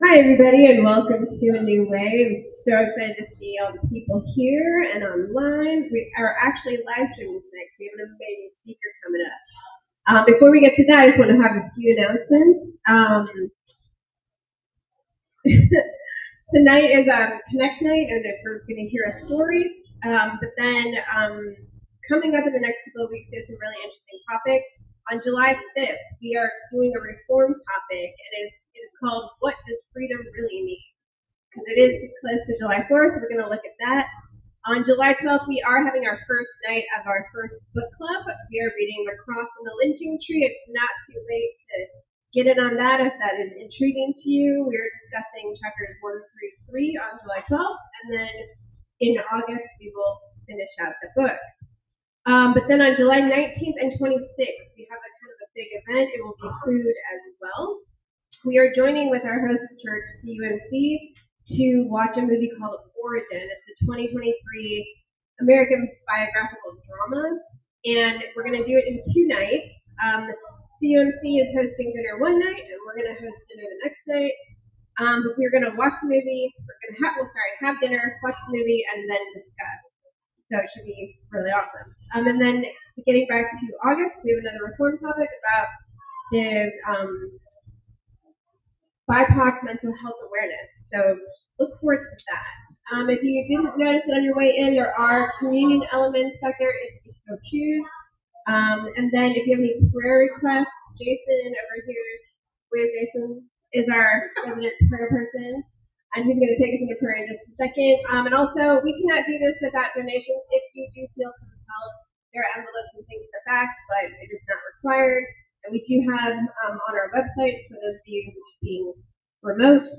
Hi, everybody, and welcome to A New Way. I'm so excited to see all the people here and online. We are actually live streaming tonight. We have an amazing speaker coming up. Before we get to that, I just want to have a few announcements. Tonight is Connect Night, and we're going to hear a story. But then coming up in the next couple of weeks, there's some really interesting topics. On July 5th, we are doing a reform topic, and it's called "What Does Freedom Really Mean?" Because it is close to July 4th, we're going to look at that. On July 12th, we are having our first night of our first book club. We are reading The Cross and the Lynching Tree. It's not too late to get in on that if that is intriguing to you. We are discussing chapters 1 through 3 on July 12th, and then in August, we will finish out the book. But then on July 19th and 26th, we have a kind of a big event. It will be food as well. We are joining with our host church, CUMC, to watch a movie called Origin. It's a 2023 American biographical drama, and we're going to do it in 2 nights. CUMC is hosting dinner one night, and we're going to host dinner the next night. We're going to watch the movie. We're going to have dinner, watch the movie, and then discuss. So it should be really awesome. And then getting back to August, we have another reform topic about the BIPOC mental health awareness. So look forward to that. If you didn't notice it on your way in, there are communion elements back there if you so choose. And then if you have any prayer requests, Jason over here, where Jason is our resident prayer person, and he's going to take us into prayer in just a second. And also, we cannot do this without donations. If you do feel compelled, there are envelopes and things in the back, but it is not required. And we do have on our website, for those of you being remote,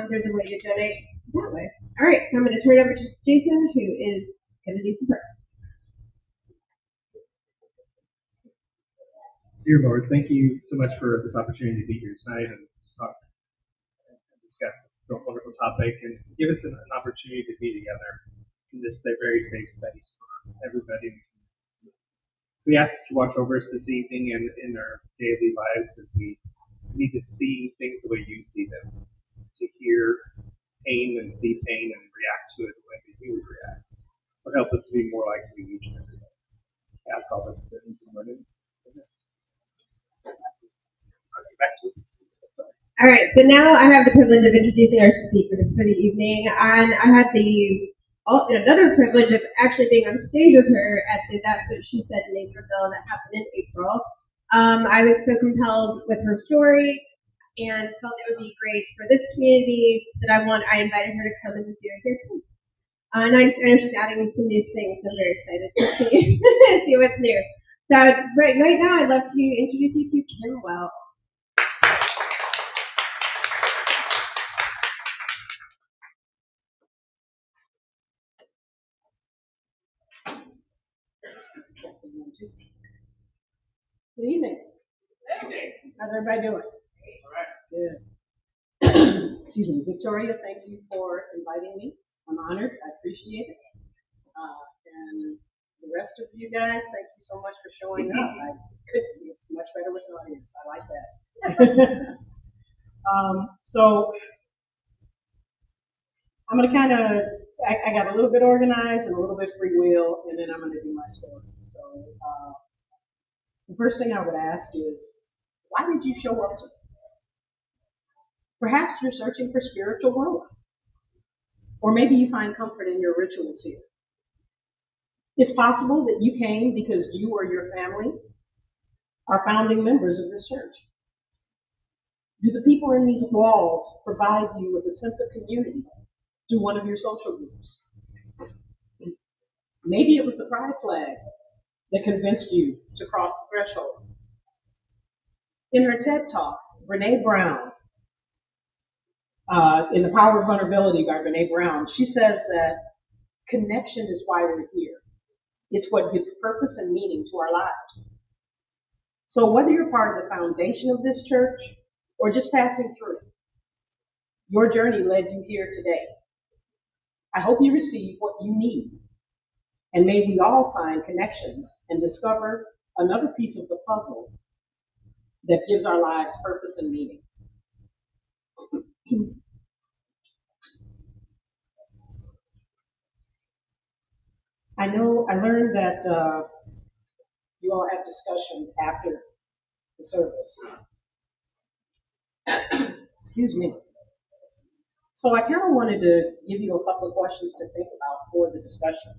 there's a way to donate that way. All right, so I'm going to turn it over to Jason, who is going to do some prayer. Dear Lord, thank you so much for this opportunity to be here tonight and talk and discuss this wonderful topic and give us an opportunity to be together in this very safe space for everybody. We ask that you watch over us this evening and in our daily lives as we need to see things the way you see them, to hear pain and see pain and react to it the way that you would react. Lord, help us to be more like you each and every day. I ask all this things in your name. All right, so now I have the privilege of introducing our speaker for the evening, and I had another privilege of actually being on stage with her at the That's What She Said Naperville that happened in April. I was so compelled with her story and felt it would be great for this community that I invited her to come and do it here too. And I know she's adding some new things, so I'm very excited to see what's new. So right now, I'd love to introduce you to Kim Well. Good evening. How's everybody doing? Good. Excuse me, Victoria, thank you for inviting me. I'm honored. I appreciate it. And the rest of you guys, thank you so much for showing up. It's much better with an audience. I like that. So I'm going to I got a little bit organized and a little bit free will, and then I'm going to do my story. So the first thing I would ask is, why did you show up today? Perhaps you're searching for spiritual growth, or maybe you find comfort in your rituals here. It's possible that you came because you or your family are founding members of this church. Do the people in these walls provide you with a sense of community through one of your social groups? Maybe it was the pride flag that convinced you to cross the threshold. In her TED Talk, Brene Brown, in The Power of Vulnerability by Brene Brown, she says that connection is why we're here. It's what gives purpose and meaning to our lives. So whether you're part of the foundation of this church or just passing through, your journey led you here today. I hope you receive what you need, and may we all find connections and discover another piece of the puzzle that gives our lives purpose and meaning. I learned that you all have discussion after the service. Excuse me. So I kind of wanted to give you a couple of questions to think about for the discussion.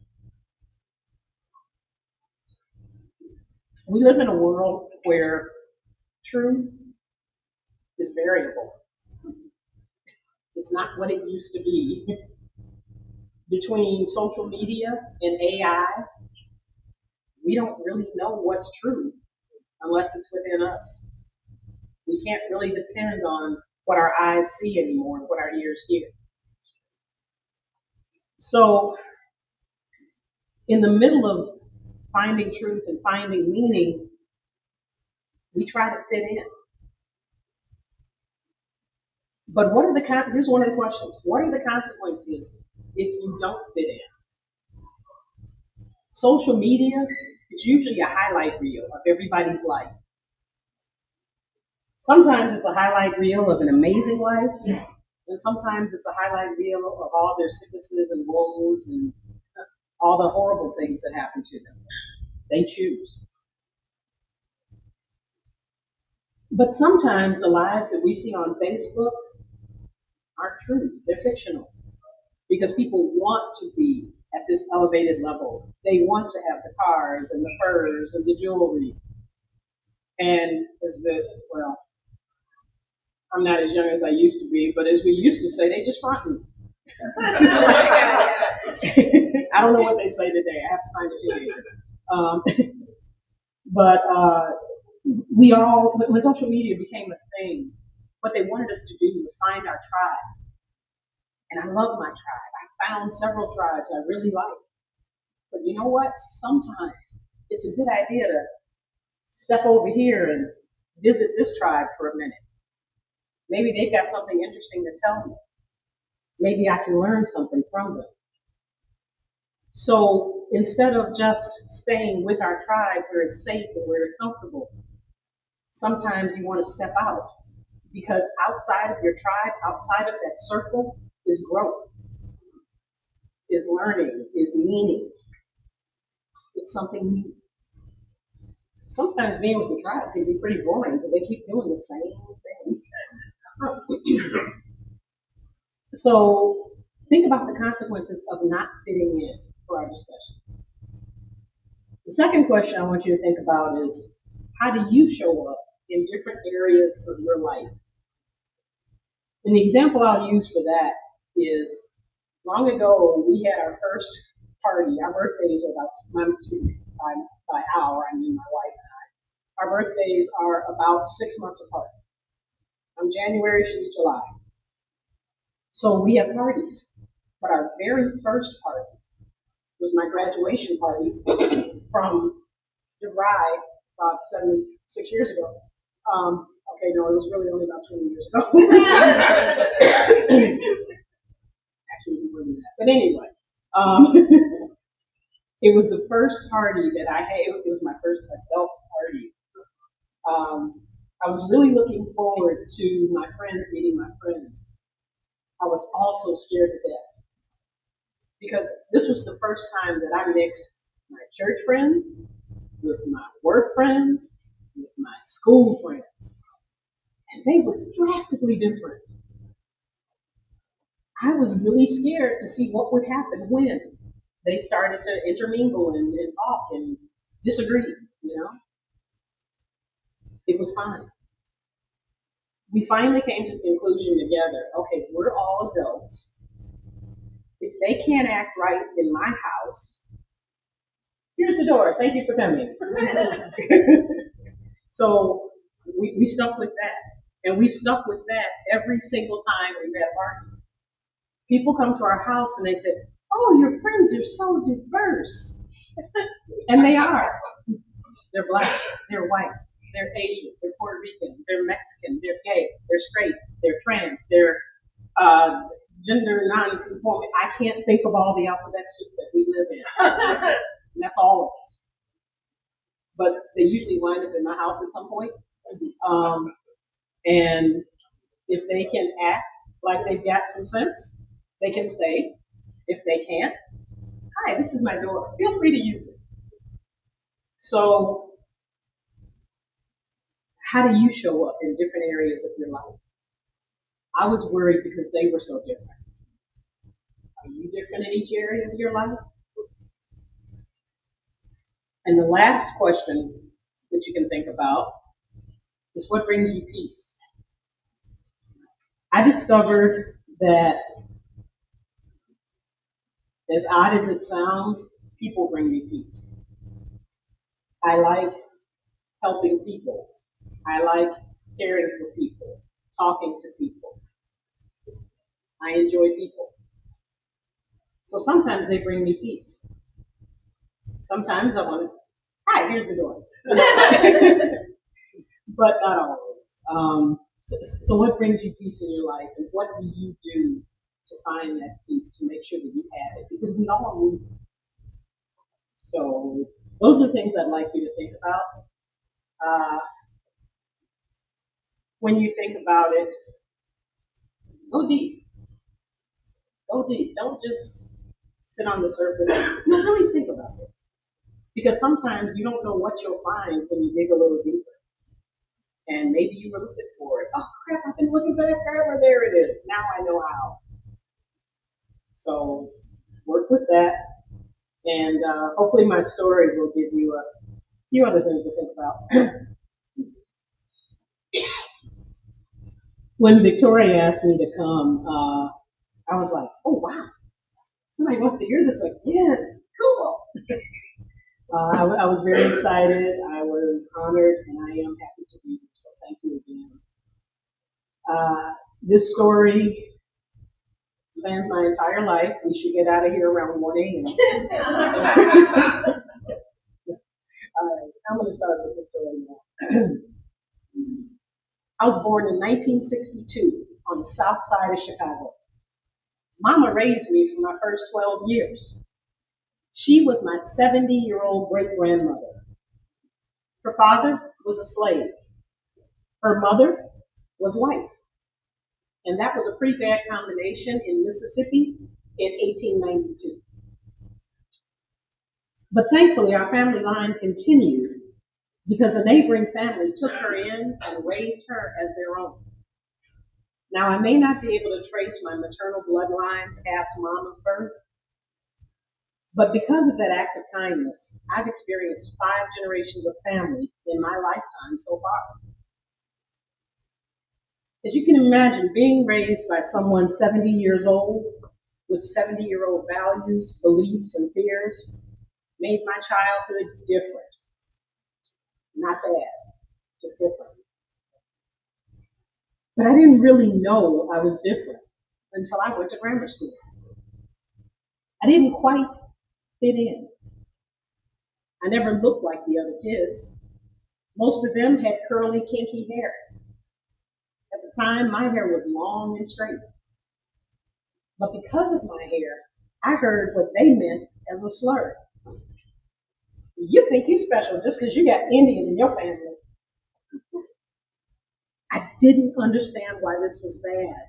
We live in a world where truth is variable. It's not what it used to be. Between social media and AI, we don't really know what's true unless it's within us. We can't really depend on what our eyes see anymore and what our ears hear. So, in the middle of finding truth and finding meaning, we try to fit in. But here's one of the questions. What are the consequences if you don't fit in? Social media is usually a highlight reel of everybody's life. Sometimes it's a highlight reel of an amazing life, and sometimes it's a highlight reel of all their sicknesses and woes and all the horrible things that happen to them. They choose. But sometimes the lives that we see on Facebook aren't true. They're fictional. Because people want to be at this elevated level. They want to have the cars and the furs and the jewelry. And well, I'm not as young as I used to be, but as we used to say, they just fronting. I don't know what they say today. I have to find a teenager. But when social media became a thing, what they wanted us to do was find our tribe. And I love my tribe. I found several tribes I really like. But you know what? Sometimes it's a good idea to step over here and visit this tribe for a minute. Maybe they've got something interesting to tell me. Maybe I can learn something from them. So instead of just staying with our tribe where it's safe and where it's comfortable, sometimes you want to step out, because outside of your tribe, outside of that circle, is growth, is learning, is meaning. It's something new. Sometimes being with the tribe can be pretty boring because they keep doing the same thing. So think about the consequences of not fitting in for our discussion. The second question I want you to think about is, how do you show up in different areas of your life? And the example I'll use for that is, long ago, we had our first party. Our birthdays are by our, I mean my wife and I. Our birthdays are about 6 months apart. I'm January, she's July. So we have parties. But our very first party was my graduation party from DeVry about 76 years ago. Okay, no, it was really only about 20 years ago. Actually, more than that. But anyway, it was the first party that I had. It was my first adult party. I was really looking forward to my friends meeting my friends. I was also scared to death because this was the first time that I mixed my church friends with my work friends, with my school friends. And they were drastically different. I was really scared to see what would happen when they started to intermingle and talk and disagree, you know? It was fine. We finally came to the conclusion together, okay, we're all adults. If they can't act right in my house, here's the door, thank you for coming. So we stuck with that. And we've stuck with that every single time we've had a party. People come to our house and they say, oh, your friends are so diverse. And they are. They're black, they're white, they're Asian, they're Puerto Rican, they're Mexican, they're gay, they're straight, they're trans, they're gender non-conforming. I can't think of all the alphabet soup that we live in. And that's all of us. But they usually wind up in my house at some point. And if they can act like they've got some sense, they can stay. If they can't, hi, this is my door. Feel free to use it. So how do you show up in different areas of your life? I was worried because they were so different. Are you different in each area of your life? And the last question that you can think about is what brings you peace? I discovered that, as odd as it sounds, people bring me peace. I like helping people. I like caring for people, talking to people. I enjoy people. So sometimes they bring me peace. Sometimes I want to, hi, here's the door. But not always. So what brings you peace in your life, and what do you do to find that peace, to make sure that you have it? Because we all need it. So those are things I'd like you to think about. When you think about it, go deep. Go deep. Don't just sit on the surface. No, really think about it. Because sometimes you don't know what you'll find when you dig a little deeper. And maybe you were looking for it. Oh crap, I've been looking for that forever. There it is. Now I know how. So work with that. And hopefully my story will give you a few other things to think about. When Victoria asked me to come, I was like, oh wow, somebody wants to hear this again. Cool. I was very excited. I was honored, and I am happy to be here. So thank you again. This story spans my entire life. We should get out of here around 1 a.m. All right, I'm going to start with the story now. I was born in 1962 on the south side of Chicago. Mama raised me for my first 12 years. She was my 70-year-old great-grandmother. Her father was a slave. Her mother was white. And that was a pretty bad combination in Mississippi in 1892. But thankfully, our family line continued because a neighboring family took her in and raised her as their own. Now, I may not be able to trace my maternal bloodline past Mama's birth, but because of that act of kindness, I've experienced 5 generations of family in my lifetime so far. As you can imagine, being raised by someone 70 years old with 70-year-old values, beliefs, and fears made my childhood different. Not bad, just different. But I didn't really know I was different until I went to grammar school. I didn't quite fit in. I never looked like the other kids. Most of them had curly, kinky hair. At the time, my hair was long and straight. But because of my hair, I heard what they meant as a slur. You think you're special just because you got Indian in your family. I didn't understand why this was bad.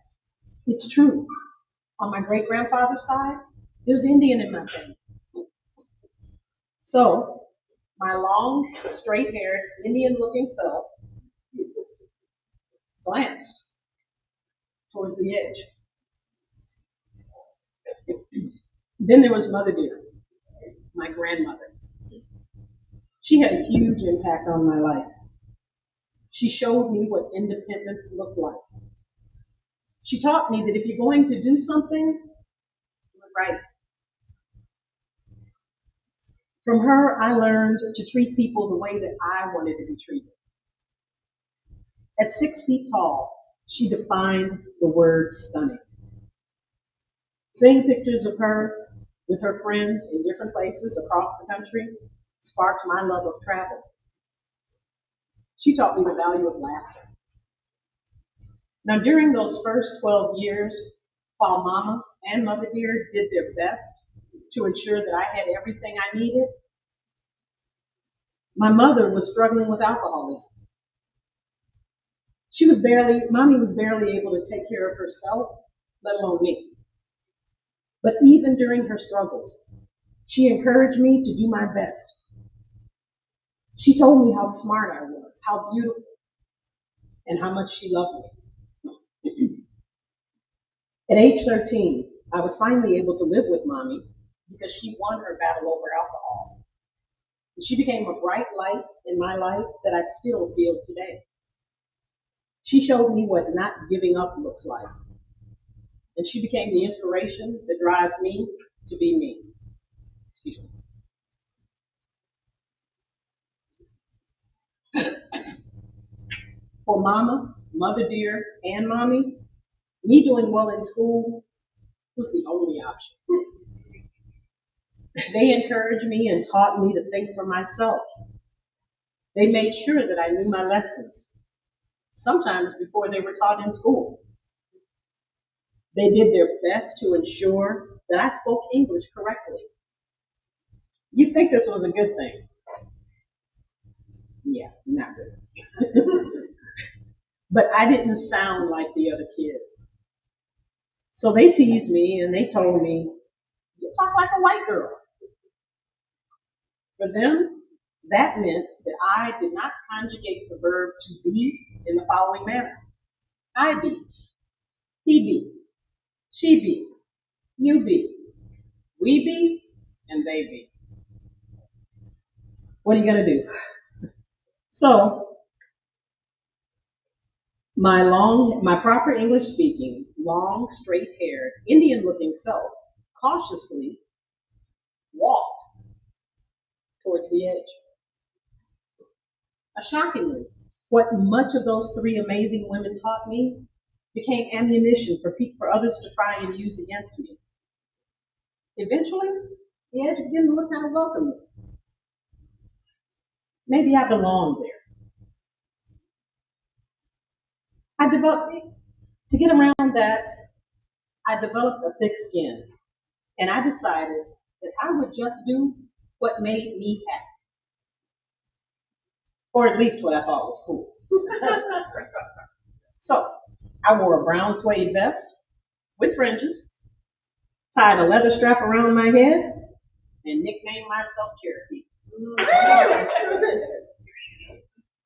It's true. On my great-grandfather's side, there's Indian in my family. So, my long, straight-haired, Indian-looking self glanced towards the edge. Then there was Mother Dear, my grandmother. She had a huge impact on my life. She showed me what independence looked like. She taught me that if you're going to do something, do it right. From her, I learned to treat people the way that I wanted to be treated. At 6 feet tall, she defined the word stunning. Seeing pictures of her with her friends in different places across the country sparked my love of travel. She taught me the value of laughter. Now, during those first 12 years, while Mama and Mother Dear did their best to ensure that I had everything I needed, my mother was struggling with alcoholism. Mommy was barely able to take care of herself, let alone me. But even during her struggles, She encouraged me to do my best. She told me how smart I was, how beautiful, and how much she loved me. At age 13, I was finally able to live with mommy because she won her battle over alcohol. And she became a bright light in my life that I still feel today. She showed me what not giving up looks like. And she became the inspiration that drives me to be me. Excuse me. For mama, mother dear, and mommy, me doing well in school was the only option. They encouraged me and taught me to think for myself. They made sure that I knew my lessons, sometimes before they were taught in school. They did their best to ensure that I spoke English correctly. You'd think this was a good thing. Yeah, not good. But I didn't sound like the other kids. So they teased me and they told me, you talk like a white girl. For them, that meant that I did not conjugate the verb to be in the following manner. I be, he be, she be, you be, we be, and they be. What are you going to do? So, my proper English speaking, long, straight haired, Indian looking self cautiously walked towards the edge. Shockingly, what much of those three amazing women taught me became ammunition for others to try and use against me. Eventually, the edge began to look kind of welcoming. Maybe I belonged there. To get around that, I developed a thick skin, and I decided that I would just do what made me happy, or at least what I thought was cool. So, I wore a brown suede vest with fringes, tied a leather strap around my head, and nicknamed myself Cherokee.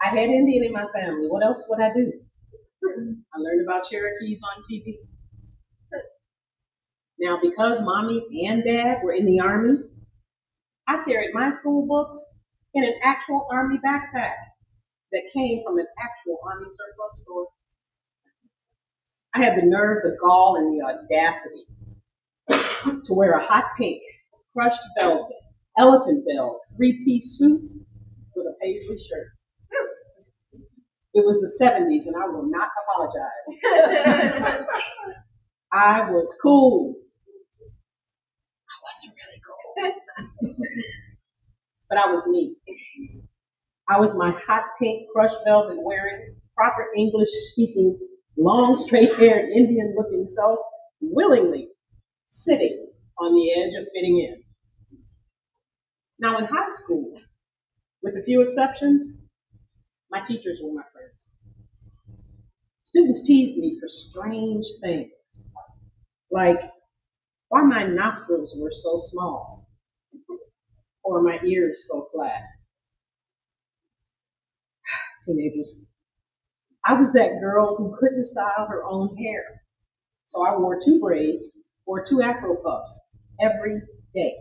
I had Indian in my family. What else would I do? I learned about Cherokees on TV. Now, because mommy and dad were in the Army, I carried my school books in an actual Army backpack that came from an actual Army surplus store. I had the nerve, the gall, and the audacity to wear a hot pink, crushed velvet, elephant bell, three-piece suit with a paisley shirt. It was the 70s, and I will not apologize. I was cool. I wasn't really cool. But I was me. I was my hot pink crushed velvet wearing, proper English speaking, long straight haired Indian looking self, willingly sitting on the edge of fitting in. Now in high school, with a few exceptions, my teachers were my friends. Students teased me for strange things, like why my nostrils were so small, or my ears so flat. Teenagers. I was that girl who couldn't style her own hair. So I wore two braids or two Afro puffs every day.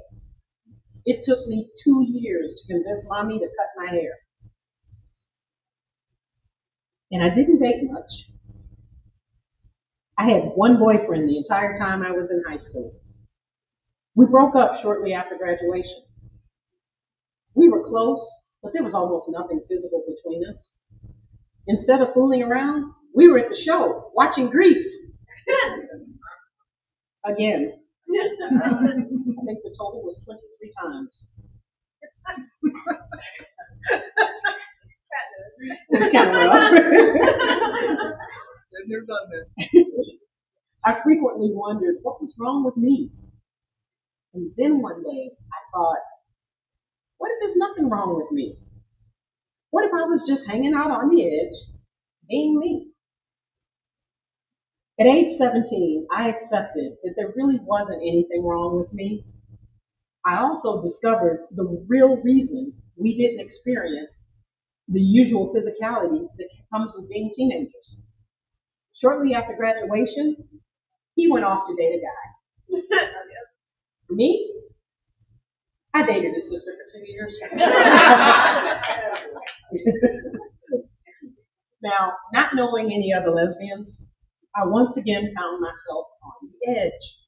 It took me 2 years to convince mommy to cut my hair. And I didn't date much. I had one boyfriend the entire time I was in high school. We broke up shortly after graduation. We were close, but there was almost nothing physical between us. Instead of fooling around, we were at the show watching Grease. Again. I think the total was 23 times. It's kind of rough. I've never done that. I frequently wondered what was wrong with me. And then one day I thought, what if there's nothing wrong with me? What if I was just hanging out on the edge, being me? At age 17, I accepted that there really wasn't anything wrong with me. I also discovered the real reason we didn't experience the usual physicality that comes with being teenagers. Shortly after graduation, he went off to date a guy. Me? I dated his sister for 2 years. Now, not knowing any other lesbians, I once again found myself on the edge.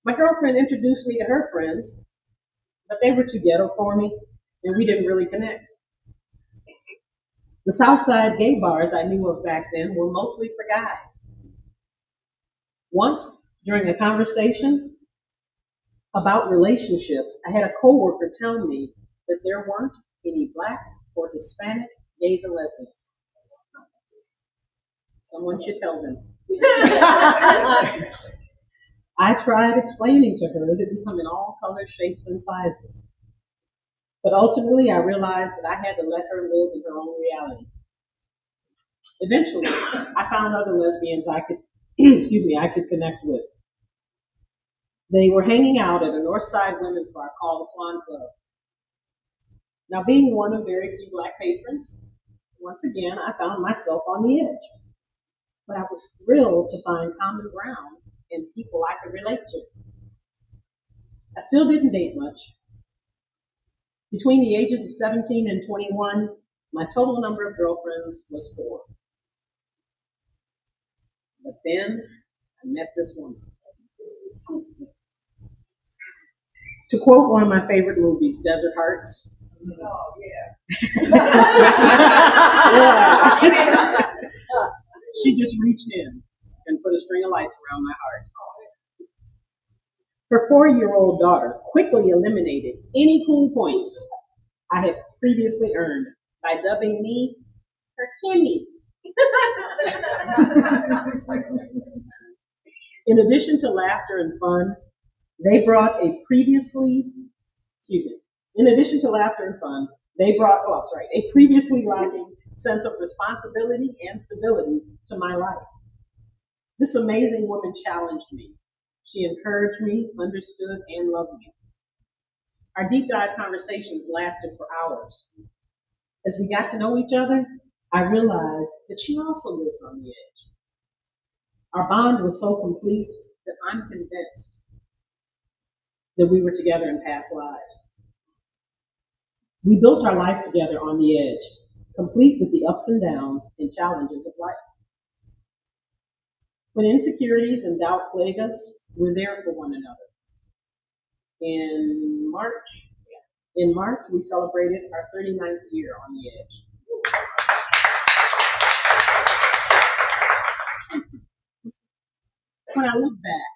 My girlfriend introduced me to her friends, but they were too ghetto for me, and we didn't really connect. The Southside gay bars I knew of back then were mostly for guys. Once, during a conversation about relationships, I had a coworker tell me that there weren't any Black or Hispanic gays and lesbians. Someone should tell them. I tried explaining to her that we come in all colors, shapes, and sizes. But ultimately, I realized that I had to let her live in her own reality. Eventually, I found other lesbians I could, I could connect with. They were hanging out at a North Side women's bar called the Swan Club. Now, being one of very few Black patrons, once again, I found myself on the edge. But I was thrilled to find common ground and people I could relate to. I still didn't date much. Between the ages of 17 and 21, my total number of girlfriends was 4. But then I met this woman. To quote one of my favorite movies, Desert Hearts. Oh, yeah. Yeah. She just reached in and put a string of lights around my heart. Her 4-year-old daughter quickly eliminated any cool points I had previously earned by dubbing me her Kimmy. In addition to laughter and fun, they brought a previously lacking sense of responsibility and stability to my life. This amazing woman challenged me. She encouraged me, understood, and loved me. Our deep dive conversations lasted for hours. As we got to know each other, I realized that she also lives on the edge. Our bond was so complete that I'm convinced that we were together in past lives. We built our life together on the edge, complete with the ups and downs and challenges of life. When insecurities and doubt plague us, we're there for one another. In March, we celebrated our 39th year on the edge. When I look back,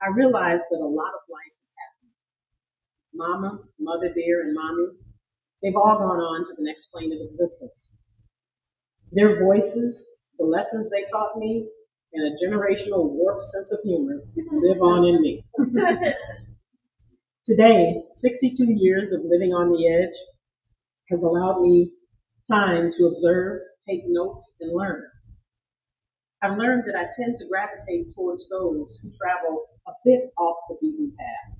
I realize that a lot of life has happened. Mama, Mother Dear, and Mommy, they've all gone on to the next plane of existence. Their voices, the lessons they taught me, and a generational warped sense of humor live on in me. Today, 62 years of living on the edge has allowed me time to observe, take notes, and learn. I've learned that I tend to gravitate towards those who travel a bit off the beaten path.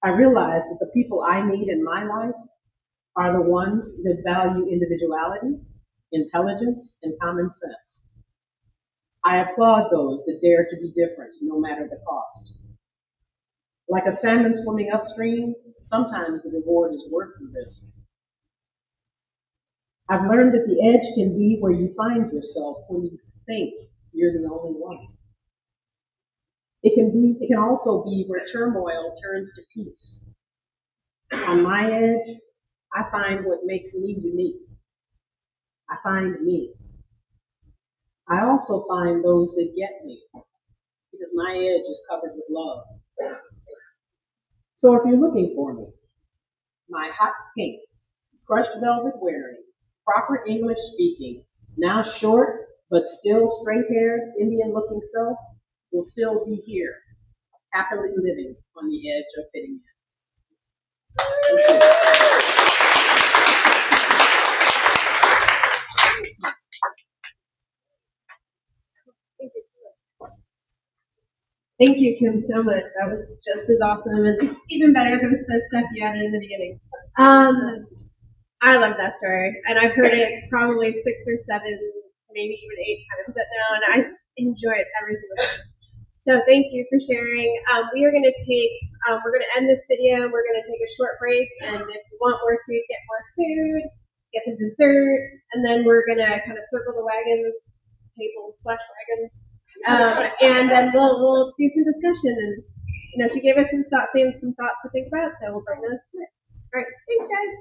I realize that the people I need in my life are the ones that value individuality, intelligence, and common sense. I applaud those that dare to be different, no matter the cost. Like a salmon swimming upstream, sometimes the reward is worth the risk. I've learned that the edge can be where you find yourself when you think you're the only one. It can also be where turmoil turns to peace. On my edge, I find what makes me unique. I find me. I also find those that get me, because my edge is covered with love. So if you're looking for me, my hot pink, crushed velvet wearing, proper English speaking, now short but still straight-haired Indian looking self will still be here, happily living on the edge of fitting in. Thank you. Thank you, Kim, so much. That was just as awesome and even better than the stuff you added in the beginning. I love that story, and I've heard it probably 6 or 7, maybe even 8 times now, and I enjoy it every single time. So thank you for sharing. We are going to we're going to end this video. We're going to take a short break, and if you want more food, get more food, get some dessert, and then we're going to kind of circle the wagons, table/wagons, and then we'll do some discussion. And she gave us some thoughts to think about, so we'll bring those to it. All right, thanks, guys.